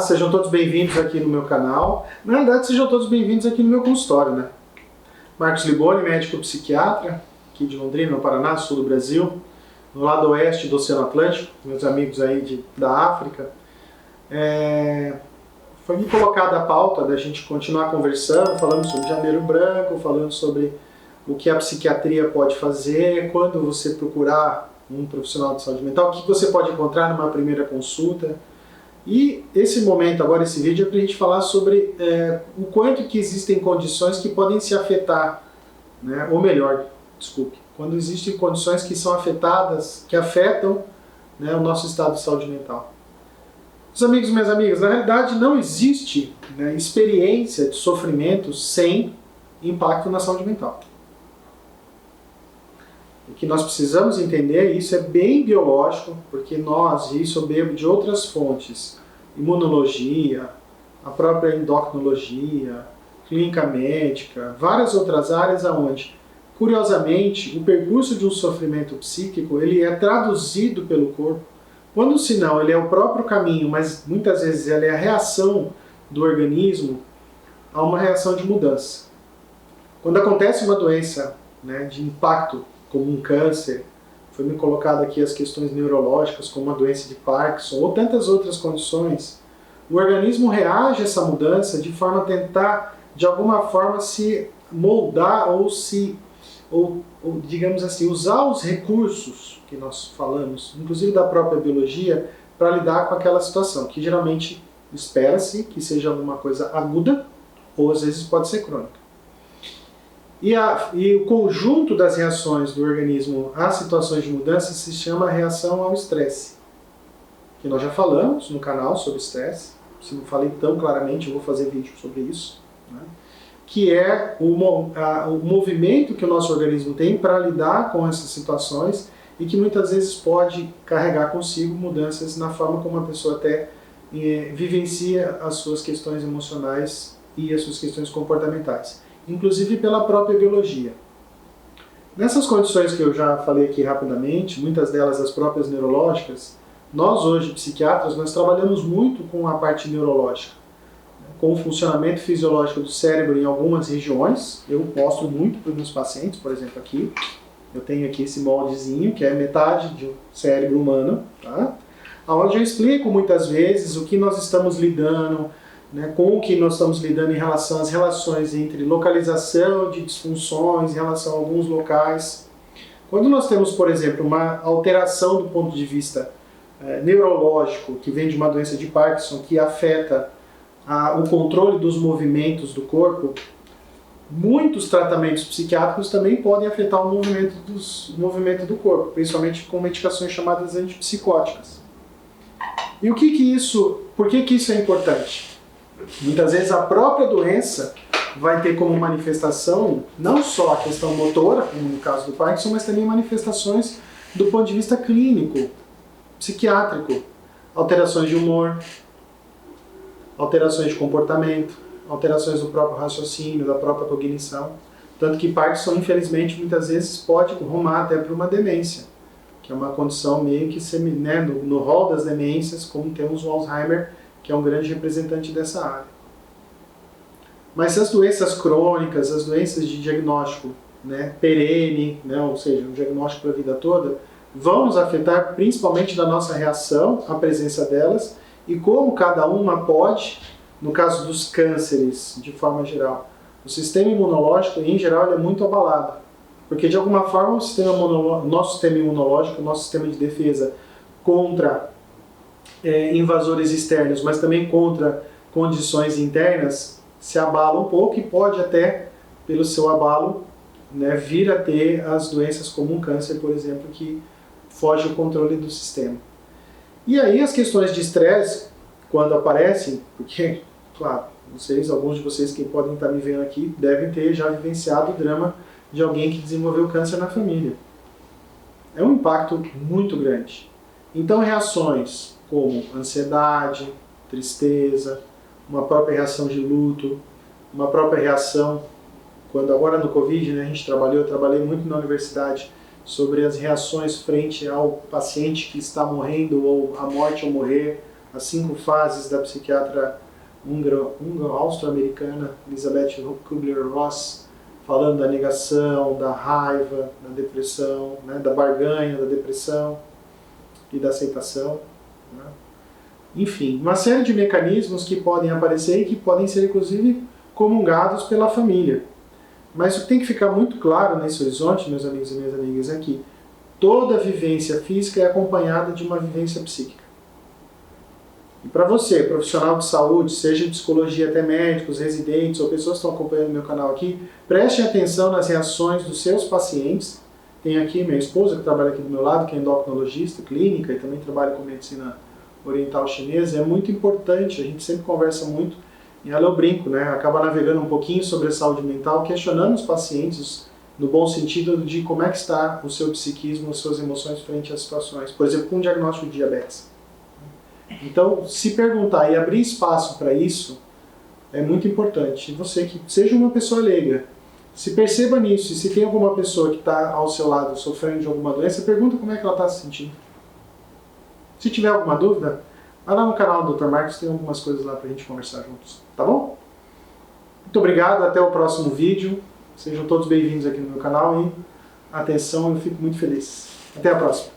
sejam todos bem-vindos aqui no meu canal. Na verdade, sejam todos bem-vindos aqui no meu consultório, né? Marcos Liboni, médico psiquiatra, aqui de Londrina, no Paraná, sul do Brasil, no lado oeste do Oceano Atlântico, meus amigos aí da África. Foi me colocada a pauta da gente continuar conversando, falando sobre Janeiro Branco, falando sobre o que a psiquiatria pode fazer, quando você procurar um profissional de saúde mental, o que você pode encontrar numa primeira consulta. E esse momento agora, esse vídeo, é para a gente falar sobre o quanto que existem condições que podem se afetar, né? Ou melhor, desculpe, quando existem condições que são afetadas, que afetam, né, o nosso estado de saúde mental. Meus amigos e minhas amigas, na realidade não existe, né, experiência de sofrimento sem impacto na saúde mental. O que nós precisamos entender, isso é bem biológico, porque nós, e isso eu bebo de outras fontes, imunologia, a própria endocrinologia, clínica médica, várias outras áreas onde, curiosamente, o percurso de um sofrimento psíquico, ele é traduzido pelo corpo, quando se não, ele é o próprio caminho, mas muitas vezes ele é a reação do organismo a uma reação de mudança. Quando acontece uma doença, né, de impacto, como um câncer, foi me colocado aqui as questões neurológicas, como uma doença de Parkinson, ou tantas outras condições, o organismo reage a essa mudança de forma a tentar, de alguma forma, se moldar ou digamos assim, usar os recursos que nós falamos, inclusive da própria biologia, para lidar com aquela situação, que geralmente espera-se que seja alguma coisa aguda, ou às vezes pode ser crônica. E o conjunto das reações do organismo a situações de mudança se chama reação ao estresse, que nós já falamos no canal sobre estresse. Se não falei tão claramente, eu vou fazer vídeo sobre isso, né? Que é o movimento que o nosso organismo tem para lidar com essas situações e que muitas vezes pode carregar consigo mudanças na forma como a pessoa até vivencia as suas questões emocionais e as suas questões comportamentais, inclusive pela própria biologia. Nessas condições que eu já falei aqui rapidamente, muitas delas as próprias neurológicas, nós hoje, psiquiatras, nós trabalhamos muito com a parte neurológica, com o funcionamento fisiológico do cérebro em algumas regiões. Eu mostro muito para os meus pacientes, por exemplo aqui, eu tenho aqui esse moldezinho, que é metade do cérebro humano, tá? Onde eu explico muitas vezes o que nós estamos lidando, né, com o que nós estamos lidando em relação às relações entre localização de disfunções, em relação a alguns locais. Quando nós temos, por exemplo, uma alteração do ponto de vista neurológico, que vem de uma doença de Parkinson, que afeta o controle dos movimentos do corpo, muitos tratamentos psiquiátricos também podem afetar o movimento do corpo, principalmente com medicações chamadas antipsicóticas. E por que isso é importante? Muitas vezes a própria doença vai ter como manifestação não só a questão motora, como no caso do Parkinson, mas também manifestações do ponto de vista clínico, psiquiátrico, alterações de humor, alterações de comportamento, alterações do próprio raciocínio, da própria cognição. Tanto que Parkinson, infelizmente, muitas vezes pode rumar até para uma demência, que é uma condição meio que no rol das demências, como temos o Alzheimer, que é um grande representante dessa área. Mas as doenças crônicas, as doenças de diagnóstico, né, perene, né, ou seja, um diagnóstico para a vida toda, vão nos afetar principalmente da nossa reação à presença delas e como cada uma pode, no caso dos cânceres, de forma geral, o sistema imunológico, em geral, ele é muito abalado. Porque, de alguma forma, o nosso sistema imunológico, o nosso sistema de defesa contra invasores externos, mas também contra condições internas, se abala um pouco e pode até, pelo seu abalo, né, vir a ter as doenças como um câncer, por exemplo, que foge ao controle do sistema. E aí as questões de estresse, quando aparecem, porque, claro, alguns de vocês que podem estar me vendo aqui, devem ter já vivenciado o drama de alguém que desenvolveu câncer na família. É um impacto muito grande. Então reações como ansiedade, tristeza, uma própria reação de luto, uma própria reação, quando agora no Covid, né, eu trabalhei muito na universidade sobre as reações frente ao paciente que está morrendo, ou a morte ou morrer, As 5 fases da psiquiatra austro-americana Elizabeth Kubler-Ross, falando da negação, da raiva, da depressão, né, da barganha, da depressão e da aceitação. Né? Enfim, uma série de mecanismos que podem aparecer e que podem ser, inclusive, comungados pela família. Mas o que tem que ficar muito claro nesse horizonte, meus amigos e minhas amigas, é que toda vivência física é acompanhada de uma vivência psíquica. E para você, profissional de saúde, seja de psicologia, até médicos, residentes ou pessoas que estão acompanhando meu canal aqui, preste atenção nas reações dos seus pacientes. Tem aqui minha esposa, que trabalha aqui do meu lado, que é endocrinologista clínica e também trabalha com medicina oriental chinesa. É muito importante, a gente sempre conversa muito, e ela eu brinco, né? Acaba navegando um pouquinho sobre a saúde mental, questionando os pacientes no bom sentido de como é que está o seu psiquismo, as suas emoções frente às situações. Por exemplo, com o diagnóstico de diabetes. Então, se perguntar e abrir espaço para isso é muito importante. E você que seja uma pessoa leiga, se perceba nisso. E se tem alguma pessoa que está ao seu lado sofrendo de alguma doença, pergunta como é que ela está se sentindo. Se tiver alguma dúvida, vai lá no canal do Dr. Marcos, tem algumas coisas lá para a gente conversar juntos. Tá bom? Muito obrigado, até o próximo vídeo. Sejam todos bem-vindos aqui no meu canal e atenção, eu fico muito feliz. Até a próxima.